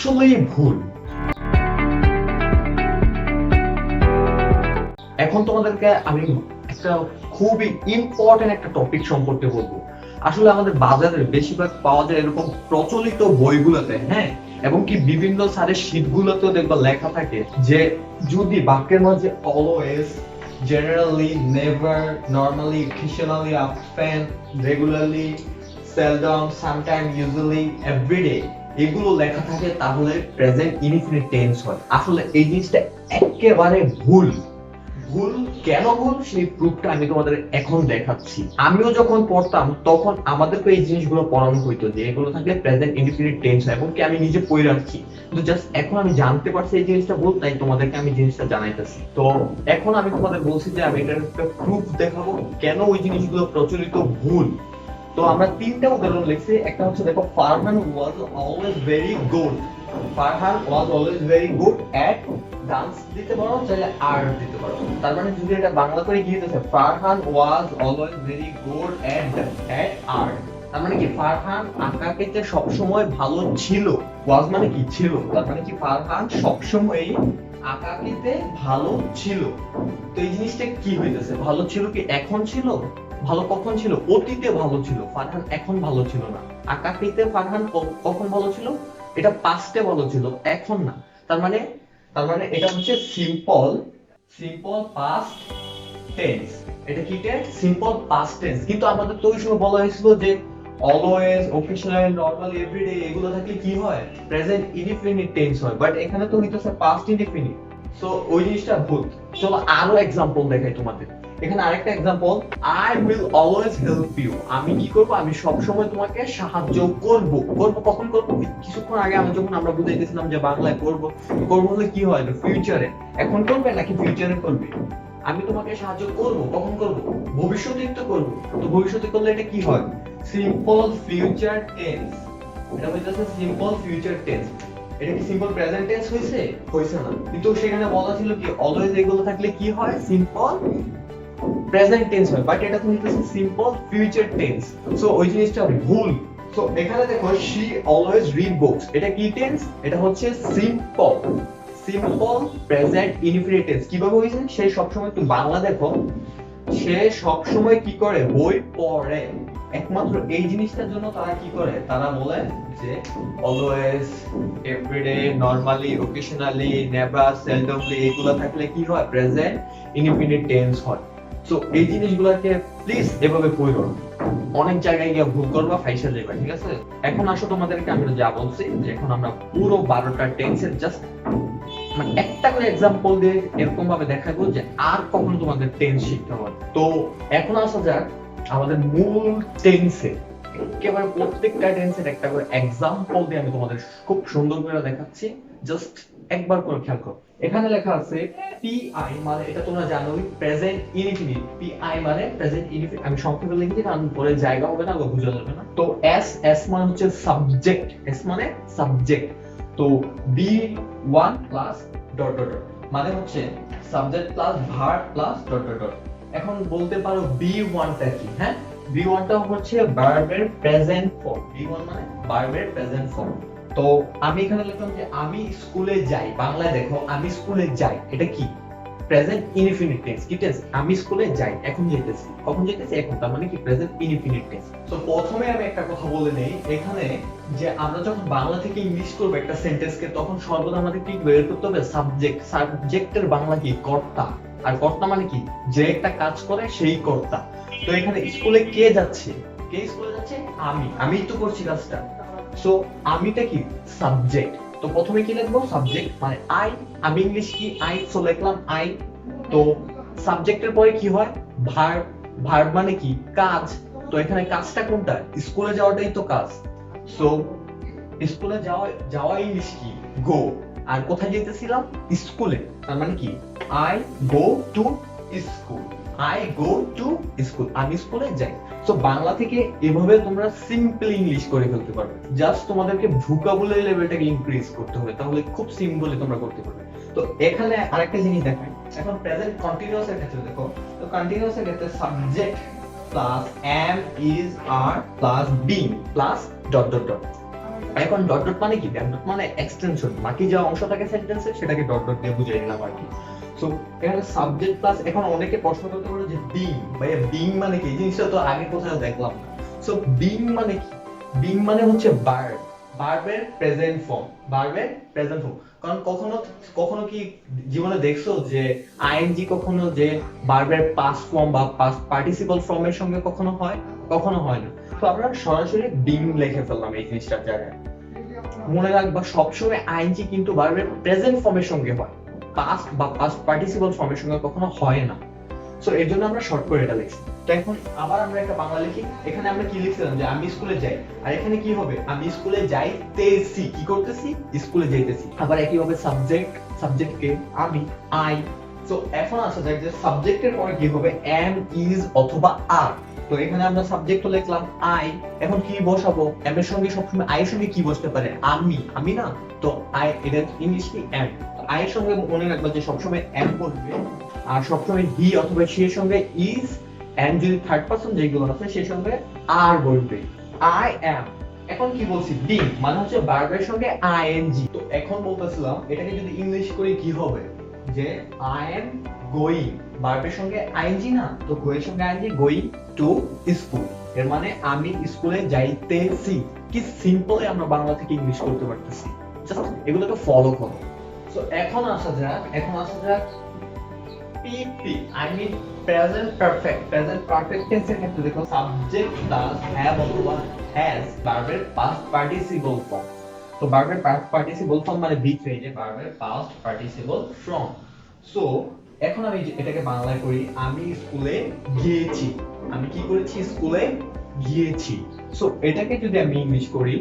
আসলেই ভুল। এখন তোমাদেরকে আমি একটা খুবই ইম্পর্টেন্ট একটা টপিক সম্পর্কে বলবো। আসলে আমাদের বাজারে বেশিরভাগ পাওয়া যায় এরকম প্রচলিত বইগুলোতে, হ্যাঁ, এবং কি বিভিন্ন স্যারের শীটগুলোতেও দেখবা লেখা থাকে যে যদি বাক্যের মাঝে always, generally, never, normally, occasionally, often, regularly, seldom, sometime, usually, everyday এগুলো লেখা থাকে তাহলে প্রেজেন্ট ইনডিফিনিট টেন্স হয়। আসলে এই জিনিসটা একেবারে ভুল। ভুল কেন ভুল সেই প্রুফটা আমি তোমাদের এখন দেখাচ্ছি। আমিও যখন পড়তাম তখন আমাদেরকে এই জিনিসগুলো পড়ানো হইতো যে এগুলো থাকলে প্রেজেন্ট ইনডিফিনিট টেন্স হয়, এবং কি আমি নিজে পড়ে রাখছি, কিন্তু জাস্ট এখন আমি জানতে পারছি এই জিনিসটা ভুল, তাই তোমাদেরকে আমি জিনিসটা জানাইতেছি। তো এখন আমি তোমাদের বলছি যে আমি এটার একটা প্রুফ দেখাবো কেন ওই জিনিসগুলো প্রচলিত ভুল। তো আমরা তিনটা উদাহরণ লিখছি। একটা হচ্ছে দেখো, Farhan was always very good. Farhan was always very good at dance দিতে পারো, চাইলে আর্ট দিতে পারো। তার মানে যদি এটা বাংলা করে কি দিতেছে, Farhan was always very good at art. তার মানে কি ফারহান আঁকাআঁকিতে সবসময় ভালো ছিল। ওয়াজ মানে কি ছিল, তার মানে কি ফারহান সবসময় আঁকাআঁকিতে ভালো ছিল। তো এই জিনিসটা কি হইতেছে, ভালো ছিল কি এখন ছিল? ভালো কখন ছিল? অতীতে ভালো ছিল, ফারহান এখন ভালো ছিল না। আঁকাআঁকিতে ফারহান কখন ভালো ছিল? এটা পাস্টে ভালো ছিল, এখন না। তার মানে এটা হচ্ছে সিম্পল পাস্ট টেন্স। এটা কি টেন্স? Simple past tense. কিন্তু আমাদের তো ওই সময় বলা হয়েছিল যে অলওয়েজ, অকেশনাল, নরমাল, এভরিডে এগুলো থাকলে কি হয়? প্রেজেন্ট ইনডিফিনিট টেন্স হয়। বাট এখানে তো হইতেছে পাস্ট ইনডিফিনিট। সো ওই জিনিসটা ভুল। চলো আরো এক্সাম্পল দেখাই তোমাদের। এখানে আরেকটা example, I will always help you. আমি কি করব? আমি সব সময় তোমাকে সাহায্য করব। কখন করব? কিছুক্ষণ আগে আমরা বুঝাইতেছিলাম যে বাংলায় করব হলে কি হয়? ফিউচারে। এখন করবে নাকি ফিউচারে করবে? আমি তোমাকে সাহায্য করব, কখন করব? ভবিষ্যতে তো করব। তো ভবিষ্যতে করলে এটা কি হয়? Simple future tense. এটা হইতাছে সিম্পল ফিউচার টেন্স। এটা কি সিম্পল প্রেজেন্ট টেন্স হইছে না। কিন্তু সেখানে বলা ছিল কি অলওয়েজ এগুলো থাকলে কি হয়? সিম্পল প্রেজেন্ট টেন্স হয়। বাট এটা তো হইতাছে সিম্পল ফিউচার টেন্স। সো ওই জিনিসটা ভুল। সো এখানে দেখো, শি অলওয়েজ রিড বুকস। এটা কি টেন্স? এটা হচ্ছে সিম্পল প্রেজেন্ট ইনডিফিনিট টেন্স। কিভাবে হইছে? সে সবসময়, তুমি বাংলা দেখো, সে সবসময় কি করে? বই পড়ে। একমাত্র এই জিনিসটার জন্য তারা কি করে? তারা বলে যে always, everyday, normally, occasionally, never, seldomly এগুলো থাকলে কি হয়? প্রেজেন্ট ইনডিফিনিট টেন্স হয়। সো এই জিনিসগুলোকে প্লিজ এভাবে কইরো না। অনেক জায়গায় গিয়ে ভুল করবা, ফাইসা যাবে, ঠিক আছে? এখন আসো তোমাদেরকে আমি যা বলছি যে এখন আমরা পুরো 12টা টেন্সের জাস্ট মানে একটা করে एग्जांपल দিয়ে এরকম ভাবে দেখাবো যে আর কখনো তোমাদের টেন্স শিখতে হবে। তো এখন আসা যাক আমাদের মূল টেন্সে। একেবারে প্রত্যেকটা টেন্সের একটা করে एग्जांपल দিয়ে আমি তোমাদের খুব সুন্দর করে দেখাচ্ছি। জাস্ট একবার করে খেয়াল করো। এখানে লেখা আছে পিআই, মানে এটা তোমরা জানোই প্রেজেন্ট ইনডিফিনিট। পিআই মানে প্রেজেন্ট ইনডিফিনিট। আমি সংক্ষেপে লিখি কারণ পরে জায়গা হবে না, বোঝা যাবে না। তো এস মানে হচ্ছে সাবজেক্ট। এস মানে সাবজেক্ট। তো V one plus dot dot dot মানে হচ্ছে subject plus verb plus dot dot dot. এখন বলতে পারো বি ওয়ানটা কি? হ্যাঁ, বি ওয়ানটা হচ্ছে ভার্বের প্রেজেন্ট ফর্ম। বি ওয়ান মানে ভার্বের প্রেজেন্ট ফর্ম। তো আমি এখানে লিখলাম যে আমি স্কুলে যাই। বাংলায় দেখো, আমি স্কুলে যাই, এটা কি? Present indefinite tense. কি টেন্স? আমি স্কুলে যাই, এখন যাইতেছি। কখন যাইতেছি? এখন। তার মানে কি প্রেজেন্ট ইনডিফিনিট টেন্স। তো প্রথমে আমি একটা কথা বলে নেই এখানে, যে আমরা যখন বাংলা থেকে ইংলিশ করব একটা সেন্টেন্সকে, তখন সর্বদা আমাদের কি বের করতে হবে? সাবজেক্ট। সাবজেক্টের বাংলা কি? কর্তা। আর কর্তা মানে কি? যে একটা কাজ করে সেই কর্তা। তো এখানে স্কুলে কে যাচ্ছে? কে স্কুলে যাচ্ছে? আমিই তো করছি কাজটা। সো আমিটা কি? সাবজেক্ট। তো প্রথমে কি লিখবো? সাবজেক্ট মানে আই। আমি ইংলিশ কি? আই, সো লিখলাম আই। তো সাবজেক্টের পরে কি হয়? ভার্ব। ভার্ব মানে কি? কাজ। তো এখানে কাজটা কোনটা? স্কুলে যাওয়াটাই তো কাজ। সো স্কুলে যাওয়া ইংলিশ কি? গো। আর কোথায় যেতেছিলাম? স্কুলে। তার মানে কি? I go to school. I go to school. আমি স্কুলে যাই। সো বাংলা থেকে এভাবে তোমরা সিম্পল ইংলিশ করে ফেলতে পারবে। জাস্ট তোমাদেরকে ভোকাবুলারি লেভেলটাকে ইনক্রিজ করতে হবে, তাহলে খুব সিম্পলি তোমরা করতে পারবে। তো এখানে আরেকটা জিনিস দেখাই। এখন প্রেজেন্ট কন্টিনিউয়াস এর ক্ষেত্রে দেখো, তো কন্টিনিউয়াস এর ক্ষেত্রে subject plus am, is, are plus being plus dot dot dot. এখন ডট ডট মানে কি? ডট ডট মানে এক্সটেনশন, বাকি যে অংশ থাকে সেন্টেন্সে সেটাকে ডট ডট দিয়ে বুঝিয়ে দিলাম আর কি। সো এখানে সাবজেক্ট প্লাস, এখন অনেকে প্রশ্ন করতে পারে যে বিং, ভাইয়া বিং মানে কি? এই জিনিসটা তো আগে কোথাও দেখলাম না। সো বিং মানে কি? বিং মানে হচ্ছে ভার্ব, ভার্বের প্রেজেন্ট ফর্ম, ভার্বের প্রেজেন্ট ফর্ম। কারণ কখনো কখনো কি জীবনে দেখছো যে আইএনজি কখনো যে ভার্বের পাস্ট ফর্ম বা পাস্ট পার্টিসিপল ফর্মের সঙ্গে কখনো হয়? কখনো হয় না। তো আমরা সরাসরি বিং লিখে ফেললাম এই জিনিসটার জায়গায়। মনে রাখবা সবসময় আইএনজি কিন্তু ভার্বের প্রেজেন্ট ফর্মের সঙ্গে হয়, পাস্ট বা পাস্ট পার্টিসিপল ফর্মের সঙ্গে কখনো হয় না। সো এর জন্য আমরা শর্ট করে এটা লিখছি। তো এখন আবার আমরা একটা বাংলা লিখি। এখানে আমরা কি লিখছিলাম যে আমি স্কুলে যাই, আর এখানে কি হবে? আমি স্কুলে যাইতেছি। কি করতেছি? স্কুলে যাইতেছি। আবার একই ভাবে সাবজেক্ট, সাবজেক্টকে আমি, আই। সো এখন আসা যাক যে সাবজেক্টের পরে কি হবে? এম, ইজ অথবা আর। তো এখানে আমরা সাবজেক্ট লিখলাম আই। এখন কি বসাবো? এম এর সঙ্গে সবসময় আই এর সঙ্গে কি বসতে পারে? আমি, আমি না? তো আই, এটা ইংলিশ কি? এম। আই এর সঙ্গে মনে রাখবা যে সবসময় এম বসবে, আর সবসময় হি অথবা সি এর সঙ্গে ইজ, এন্ড যদি থার্ড পারসন যেগুলো আছে সেই সঙ্গে আর বলবে। I am. এখন কি বলছি? বিং মানে হচ্ছে ভার্বের সঙ্গে আইএনজি। তো এখন বলতেছিলাম এটাকে যদি ইংলিশ করি কি হবে? যে আই এম গোয়িং, ভার্বের সঙ্গে আইএনজি না, তো গো এর সঙ্গে আইএনজি, গোয়িং টু স্কুল। এর মানে আমি স্কুলে যাইতেছি। কি সিম্পলি আমরা বাংলা থেকে ইংলিশ করতে পারতেছি। জাস্ট এগুলোকে ফলো করো। সো এখন আসা যাক PP, I mean present perfect. Present perfect টেন্সের ক্ষেত্রে দেখো সাবজেক্ট প্লাস হ্যাভ অথবা হ্যাজ, ভার্বের পাস্ট পার্টিসিপল ফর্ম। তো ভার্বের পাস্ট পার্টিসিপল ফর্ম মানে বি ফ্রেজে ভার্বের পাস্ট পার্টিসিপল ফর্ম। সো এখন আমি এটাকে বাংলায় করি, আমি স্কুলে গিয়েছি। আমি কি করেছি? স্কুলে গিয়েছি। সো এটাকে যদি আমি ইংলিশ করি,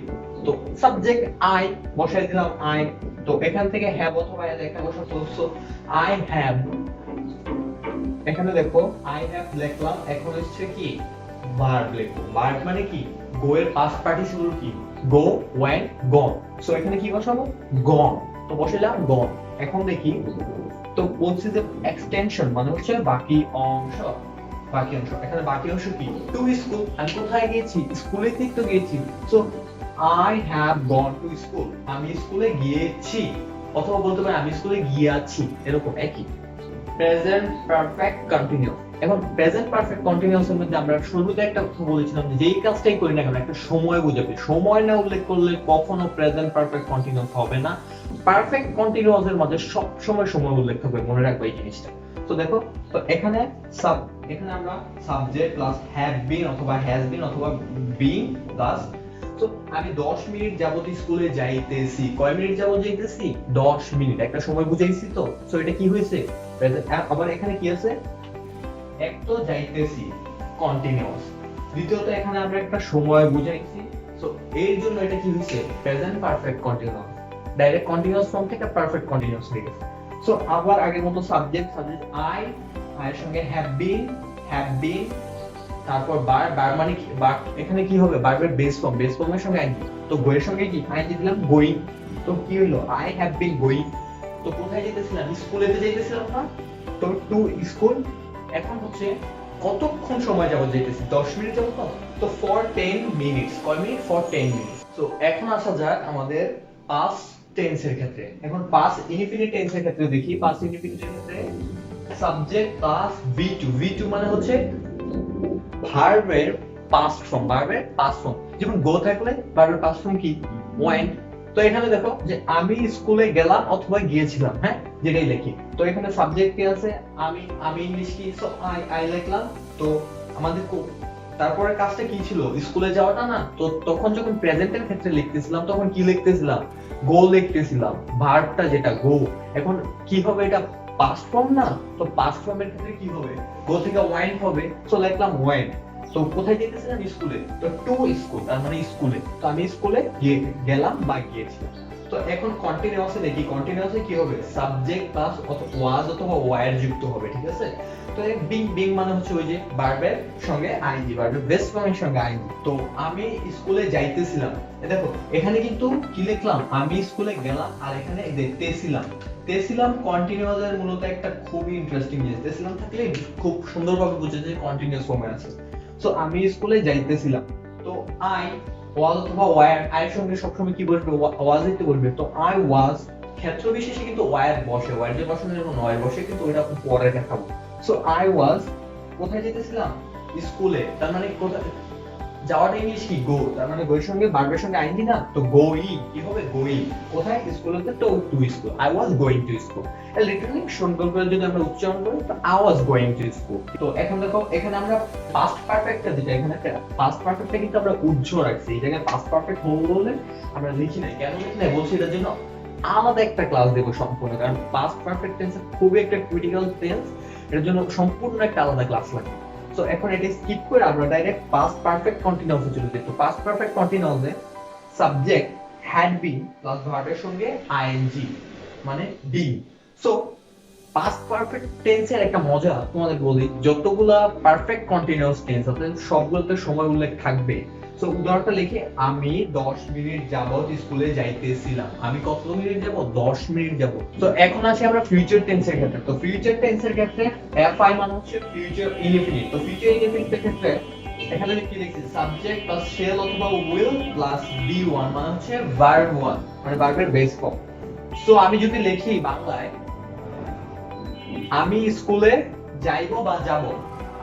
তো সাবজেক্ট আই বসাই দিলাম আই। তো এখান থেকে হ্যাভ অথবা হ্যাজ একটা বসাবো। সো আই হ্যাভ, এখানে দেখো আই হ্যাভ লিখলাম। এখন হচ্ছে কি? ভার্ব লিখবো। ভার্ব মানে কি? গো এর পাস্ট পার্টিসিপল কি? গো, ওয়েন্ট, গন। সো এখানে কি বসাবো? গন। তো বসাইলাম গন। এখন দেখি, তো বলছি যে এক্সটেনশন মানে হচ্ছে বাকি অংশ, বাকি অংশ। এখানে বাকি অংশ কি? To school. আমি কোথায় গিয়েছি? স্কুলেতেই তো গিয়েছি। So I have gone to school, আমি স্কুলে গিয়েছি। অথবা বলতে পারি আমি স্কুলে গিয়েছি, এরকম একই। Present perfect continuous. এখন প্রেজেন্ট পারফেক্ট কন্টিনিউয়াস এর মধ্যে আমরা শুরুতে একটা কথা বলেছিলাম যে যেই কাজটাই করি না কেন একটা সময় বুঝাবে। সময় না উল্লেখ করলে কখনো প্রেজেন্ট পারফেক্ট কন্টিনিউয়াস হবে না। পারফেক্ট কন্টিনিউয়াস এর মধ্যে সব সময় সময় উল্লেখ হবে, মনে রাখবে এই জিনিসটা। তো দেখো, তো এখানে আমরা সাবজেক্ট প্লাস হ্যাভ বিন অথবা হ্যাজ বিন অথবা বিং প্লাস, তো আমি 10 মিনিট যাবত স্কুলে যাইতেছি। কয় মিনিট যাবত যাইতেছি? 10 মিনিট। একটা সময় বুঝাইছি তো। সো এটা কি হয়েছে? প্রেজেন্ট। আবার এখানে কি আছে? এক তো যাইতেছি, কন্টিনিউয়াস। দ্বিতীয়ত এখানে আমরা একটা সময় বুঝাইছি। সো এর জন্য এটা কি হয়েছে? Present perfect continuous. Direct continuous form থেকে পারফেক্ট কন্টিনিউয়াস হয়ে গেছে। সো আবার আগের মতো সাবজেক্ট আই, এর সঙ্গে হ্যাভ বিন, তারপর বার মানে কি? এখানে কি হবে? ভার্বের বেস ফর্মের সঙ্গে আইএনজি। তো গো এর সঙ্গে কি? আইএনজি দিলাম, গোয়িং। তো কি হলো? I have been going. তো কোথায় যেতেছিলাম? স্কুলেতে যেতেছিলাম না? তো টু স্কুল। এখন হচ্ছে কতক্ষণ সময় যাবত যেতেছি? 10 মিনিট যাবত। তো ফর 10 মিনিটস। কয় মিনিট? For 10 minutes. তো এখন আসা যাক আমাদের পাস্ট টেন্সের ক্ষেত্রে। এখন পাস্ট ইনডিফিনিট টেন্সের ক্ষেত্রে দেখি। পাস্ট ইনডিফিনিটের ক্ষেত্রে সাবজেক্ট প্লাস V2 মানে হচ্ছে ভার্বের পাস্ট ফর্ম, যেমন গো থাকলে ভার্বের পাস্ট ফর্ম কি? ওয়েন্ট। তো এখানে দেখো যে আমি স্কুলে গেলাম অথবা গিয়েছিলাম, হ্যাঁ, যেটাই লিখি। তো এখানে সাবজেক্ট কি আছে? আমি ইংলিশ কি? সো আই লিখলাম। তো আমাদের তারপরে কাজটা কি ছিল? স্কুলে যাওয়াটা না? তো তখন যখন প্রেজেন্টের ক্ষেত্রে লিখতেছিলাম তখন কি লিখতেছিলাম? গো লিখতেছিলাম, ভার্বটা যেটা গো। এখন কি হবে? এটা পাস্ট ফর্ম না? তো পাস্ট ফর্মের ক্ষেত্রে কি হবে? গো থেকে ওয়েন্ট হবে। সো লিখলাম ওয়েন্ট। তো কোথায় যেতেছিলাম? স্কুলে। তো টু স্কুল, তার মানে স্কুলে। তো আমি স্কুলে গেলাম বা গিয়েছিলাম। তো এখন কন্টিনিউয়াসে দেখি, কন্টিনিউয়াসে কি হবে? সাবজেক্ট প্লাস ওয়াজ অথবা ওয়্যার যুক্ত হবে, ঠিক আছে? তো বিং মানে হচ্ছে ওই যে ভার্বের সঙ্গে আইএনজি, ভার্বের বেস ফর্মের সঙ্গে আইএনজি। তো আমি স্কুলে যাইতেছিলাম। দেখো এখানে কিন্তু কি লিখলাম? আমি স্কুলে গেলাম, আর এখানে তেছিলাম কন্টিনিউয়াস এর মূলত একটা খুবই ইন্টারেস্টিং জিনিস। তেছিলাম থাকলে খুব সুন্দরভাবে বুঝে যায় কন্টিনিউয়াস ফর্মে আছে। সো আমি স্কুলে যাইতেছিলাম। তো আই ওয়াজ অথবা ওয়ার এর সঙ্গে সবসময় কি বলবে, ওয়াজ দিতে বলবে। তো আই ওয়াজ ক্ষেত্র বিশেষে কিন্তু ওয়ার বসে, ওয়ার যে বসানোর জন্য নয় বসে, কিন্তু ওটা পরে দেখাবো। সো আই ওয়াজ কোথায় যেতেছিলাম, স্কুলে। তার মানে কোথায় যাওয়াটা ইংলিশ কি, গো। তার মানে গোয়ের সঙ্গে ভার্বের সঙ্গে আইন না, তো গোইং কি হবে, গোইং। কোথায়, স্কুলেতে, তো to school. I was going to school. Literally সুন্দর করে যদি আমরা উচ্চারণ করি, তো I was going to school. তো এখন দেখো, এখানে আমরা পাস্ট পারফেক্টটা যেটা, এখানে পাস্ট পারফেক্টটা কিন্তু আমরা উজ্জ রাখছি। এই জায়গায় পাস্ট পারফেক্ট বলে আমরা লিখি নাই। কেন লিখি নাই বলছি, এটার জন্য আলাদা একটা ক্লাস দেবো সম্পূর্ণ, কারণ পাস্ট পারফেক্ট টেন্স খুবই একটা ক্রিটিক্যাল টেন্স। এর জন্য সম্পূর্ণ একটা আলাদা ক্লাস লাগবে। সো এখন এটা স্কিপ করে আমরা ডাইরেক্ট পাস্ট পারফেক্ট কন্টিনিউয়াসে চলে যাই। তো পাস্ট পারফেক্ট কন্টিনিউয়াসে সাবজেক্ট হ্যাড বিন প্লাস ভার্বের সঙ্গে আইএনজি মানে বিং। সো পাস্ট পারফেক্ট টেন্সের একটা মজা তোমাদের বলি, যতগুলা পারফেক্ট কন্টিনিউয়াস টেন্স আছে সবগুলোতে সময় উল্লেখ থাকবে। সো উদাহরণটা লিখে, আমি 10 মিনিট যাবত স্কুলে যাইতেছিলাম। আমি কত মিনিট যাব, 10 মিনিট যাব। তো এখন আসি আমরা ফিউচার টেন্সের ক্ষেত্রে। তো ফিউচার টেন্সের ক্ষেত্রে এফআই মানে হচ্ছে ফিউচার ইনডিফিনিট। তো ফিউচার ইনডিফিনিটের ক্ষেত্রে এখানে আমি কি লিখছি, সাবজেক্ট প্লাস শেল অথবা উইল প্লাস বি ওয়ান মানে হচ্ছে ভার্ব ওয়ান, মানে ভার্বের বেস ফর্ম। সো আমি যদি লিখি বাংলায়, আমি স্কুলে যাইবো বা যাব,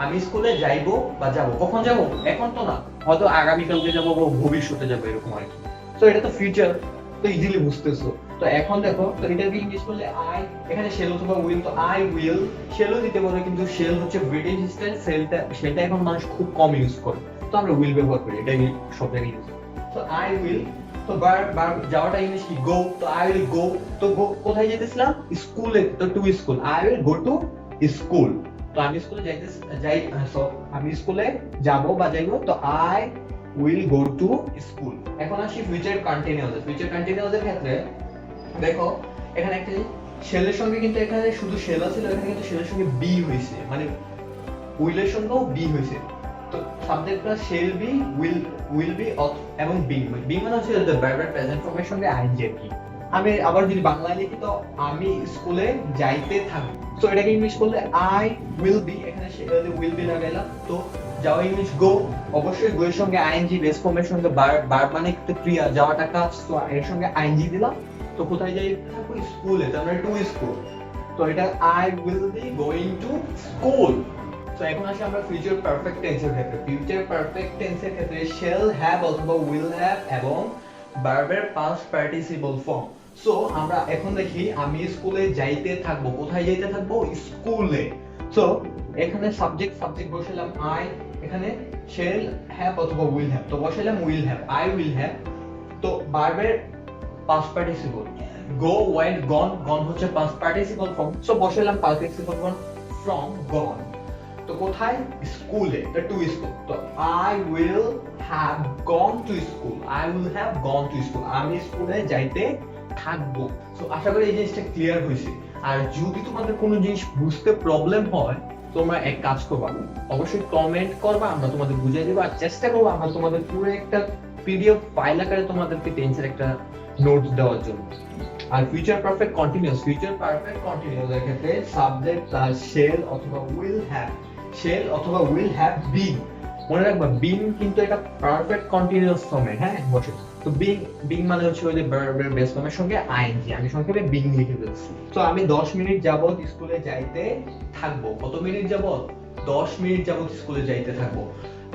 আমি স্কুলে যাইবো বা যাব। কখন যাব, এখন তো না, হয়তো আগামীকালকে যাব বা ভবিষ্যতে যাব, এরকম আর কি। তো এটা তো ফিউচার, তো ইজিলি বুঝতেছো। তো এখন দেখো, তো এটাকে ইংলিশ করলে আই, এখানে শেল অথবা উইল, তো আই উইল। শেলও দিতে পারো, কিন্তু শেল হচ্ছে ব্রিটিশ স্টাইল, সেটা এখন মানুষ খুব কম ইউজ করে, তো আমরা উইল ব্যবহার করি, এটাই সব জায়গায় ইউজ। তো আই উইল, তো যাওয়াটা ইংলিশ কি, গো। তো আই উইল গো, তো গো কোথায় যেতেছিলাম, স্কুলে, তো to school. I will go to school. তো আমি স্কুলে আমি স্কুলে যাব বা যাইবো, তো I will go to school. এখন আসি ফিউচার কন্টিনিউয়াস। ফিউচার কন্টিনিউয়াস এর ক্ষেত্রে দেখো, এখানে একটা শেলের সঙ্গে কিন্তু এখানে শুধু শেল আছে, এখানে কিন্তু শেলের সঙ্গে বি হইছে, মানে উইলের সঙ্গেও বি হইছে। তো সাবজেক্টটা শেল বি, উইল বি এবং বিং। বিং মানে হচ্ছে দ্য ভার্ব প্রেজেন্ট ফর্মের সঙ্গে আইএনজি আর কি। আমি আবার যদি বাংলায় লিখি, তো আমি স্কুলে যাইতে থাকব। সো এটাকে ইংলিশ করলে আই উইল বি, এখানে উইল বি লাগাইলাম। তো যাওয়া ইংলিশ গো, অবশ্যই গো এর সঙ্গে আইএনজি, বেস ফর্মের সঙ্গে ভার্ব মানে একটা ক্রিয়া, যাওয়াটা কাজ, তো এর সঙ্গে আইএনজি দিলাম। তো কোথায় যাই থাকবো, স্কুলে, তার মানে টু স্কুল। তো এটা I will be going to school. তো এখন আসি আমরা ফিউচার পারফেক্ট টেন্সের ক্ষেত্রে। ফিউচার পারফেক্ট টেন্সের ক্ষেত্রে শ্যাল হ্যাভ অথবা উইল হ্যাভ এবং ভার্বের পাস্ট পার্টিসিপল ফর্ম। সো আমরা এখন দেখি, আমি স্কুলে যাইতে থাকবো। কোথায় যাইতে থাকবো, স্কুলে। সো এখানে সাবজেক্ট বসালাম আই, এখানে শ্যাল হ্যাভ অথবা উইল হ্যাভ, তো বসালাম will have, I will have. তো ভার্বের পাস্ট পার্টিসিপল গো, ওয়েন্ট, গন। গন হচ্ছে পাস্ট পার্টিসিপল ফর্ম, সো বসালাম পার্টিসিপল ফর্ম ফ্রম, গন। তো কোথায়, স্কুলে, টু স্কুল। তো I will have gone to school, I will have gone to school, আমি স্কুলে যাইতে থাকবো। সো আশা করি এই জিনিসটা ক্লিয়ার হয়েছে। আর যদি তোমাদের কোনো জিনিস বুঝতে প্রবলেম হয়, তোমরা এক কাজ করবা, অবশ্যই কমেন্ট করবা, আমরা তোমাদের বুঝিয়ে দেবো। আর চেষ্টা করবো আমরা তোমাদের পুরো একটা পিডিএফ ফাইল আকারে তোমাদেরকে টেন্সের একটা নোটস দেওয়ার জন্য। আর ফিউচার পারফেক্ট কন্টিনিউয়াস এর ক্ষেত্রে সাবজেক্ট প্লাস শেল অথবা উইল হ্যাভ, শেল অথবা উইল হ্যাভ বিন। মনে রাখবা, বিন কিন্তু এটা পারফেক্ট কন্টিনিউয়াস ফর্মে, হ্যাঁ বসে। তো বিং মানে হচ্ছে ওই যে ভার্বের বেস ফর্মের সঙ্গে আইএনজি, আমি সংক্ষেপে বিং লিখে ফেলছি। তো আমি 10 মিনিট যাবত স্কুলে যাইতে থাকবো। কত মিনিট যাবত, 10 মিনিট যাবত স্কুলে যাইতে থাকবো।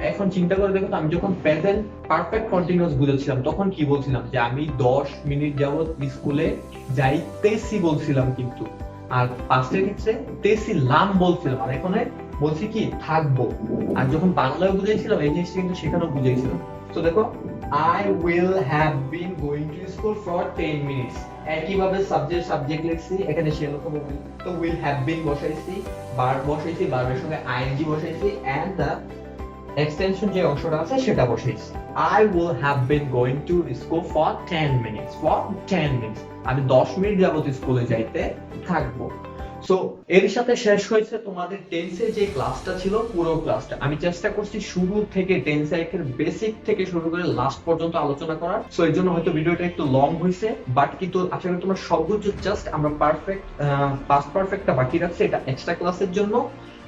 এখন চিন্তা করে দেখো, আমি যখন প্রেজেন্ট পারফেক্ট কন্টিনিউয়াস বুঝাচ্ছিলাম, তখন কি বলছিলাম, যে আমি 10 মিনিট যাবত স্কুলে যাইতেছি বলছিলাম, কিন্তু আর পাস্টের ক্ষেত্রে তেছিলাম বলছিলাম, আর এখানে বলছি কি, থাকবো। আর যখন বাংলায় বুঝাইছিলাম, এই জিনিসটা কিন্তু সেখানেও বুঝাইছিলাম। তো দেখো, I will have been going to school for 10 minutes. একইভাবে সাবজেক্ট লিখছি, এখানে শেল অথবা উইল। তো will have been বসাইছি, ভার্ব বসাইছি, ভার্বের সঙ্গে ing বসাইছি, and the এক্সটেনশন যে অংশটা আছে সেটা বসাইছি। I will have been going to school for 10 minutes. আমি 10 মিনিট যাবত স্কুলে যাইতে থাকবো। সো এর সাথে শেষ হয়েছে তোমাদের টেন্সের যে ক্লাসটা ছিল, পুরো ক্লাসটা আমি চেষ্টা করছি শুরু থেকে টেন্সের বেসিক থেকে শুরু করে লাস্ট পর্যন্ত আলোচনা করার। সো এর জন্য হয়তো ভিডিওটা একটু লং হয়েছে, বাট কিন্তু আশা করি তোমরা সব বুঝছো। জাস্ট আমরা পাস্ট পারফেক্টটা বাকি রাখছি, এটা এক্সট্রা ক্লাসের জন্য।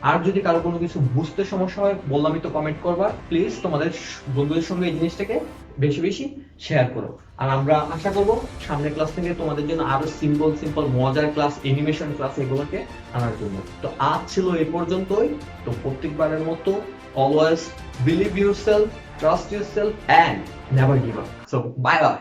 আর যদি কারো কোনো কিছু বুঝতে সমস্যা হয়, বললামই তো, কমেন্ট করবা প্লিজ। তোমাদের বন্ধুদের সঙ্গে এই জিনিসটাকে বেশি বেশি শেয়ার করো। আর আমরা আশা করব সামনের ক্লাস থেকে তোমাদের জন্য আরো সিম্পল মজার ক্লাস, অ্যানিমেশন ক্লাস এগুলোকে আনার জন্য। তো আজ ছিল এই পর্যন্তই। তো প্রত্যেকবারের মতো always believe yourself, trust yourself and never give up. So bye by.